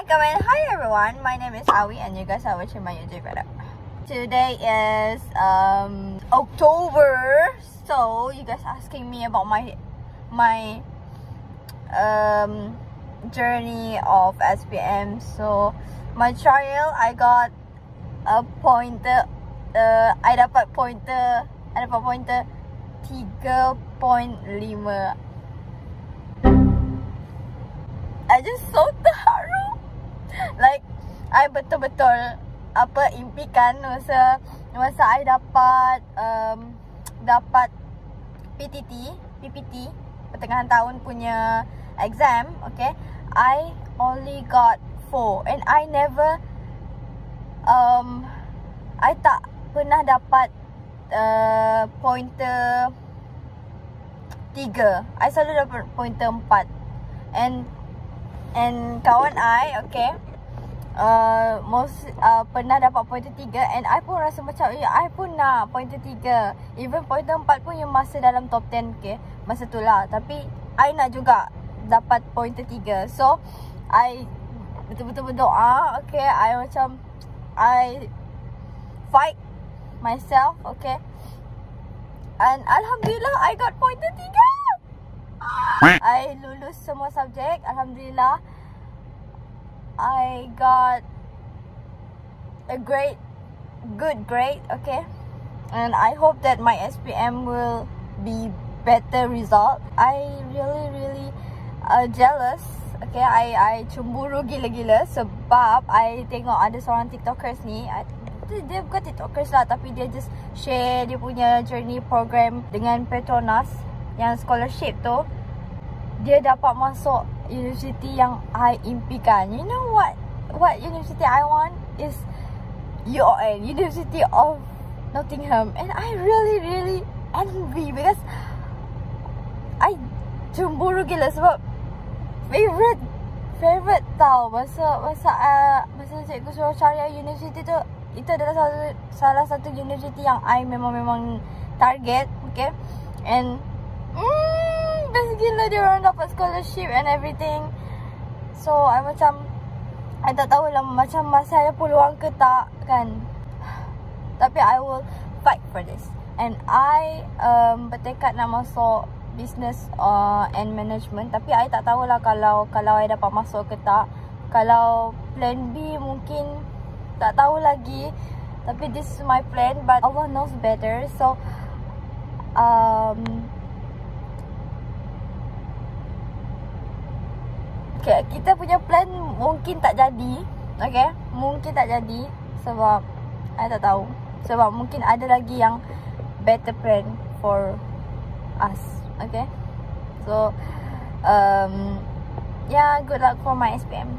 Assalamualaikum and hi everyone. My name is Awi and you guys are watching my YouTube channel. Today is October, so you guys asking me about my journey of SPM. So my trial, I got a pointer. I dapat pointer 3.5. I just so terharu. Like, I betul-betul impikan masa I dapat PPT pertengahan tahun punya exam, okay? I only got 4 and I never I tak pernah dapat pointer 3. I selalu dapat pointer 4. And kawan I, okay, pernah dapat pointer 3 and I pun rasa macam I pun nak pointer 3. Even pointer 4 pun yang masa dalam top 10, okay, masa tu lah. Tapi I nak juga dapat pointer 3. So I betul-betul berdoa, okay. I fight myself, okay. And Alhamdulillah I got pointer 3. I lulus semua subjek, Alhamdulillah. I got a good grade, okay. And I hope that my SPM will be better result. I really jealous, okay. I cemburu gila-gila sebab I tengok ada seorang TikTokers ni. Dia bukan TikTokers lah, tapi dia just share dia punya journey program dengan Petronas yang scholarship tu. Dia dapat masuk universiti yang I impikan. You know what university I want is UON, University of Nottingham. And I really envy because I cemburu gila sebab favorite tau masa cikgu suruh cari universiti tu. Itu adalah salah satu universiti yang I memang target, okay. And best gila dia orang dapat scholarship and everything. So I tak tahulah macam masih ada peluang ke tak kan. Tapi I will fight for this. And I bertekad nak masuk business and management. Tapi I tak tahulah kalau I dapat masuk ke tak. Kalau plan B mungkin tak tahu lagi. Tapi this is my plan, but Allah knows better. So okay, kita punya plan mungkin tak jadi, okay? Mungkin tak jadi sebab I tak tahu. Sebab mungkin ada lagi yang better plan for us, okay? So yeah, good luck for my SPM.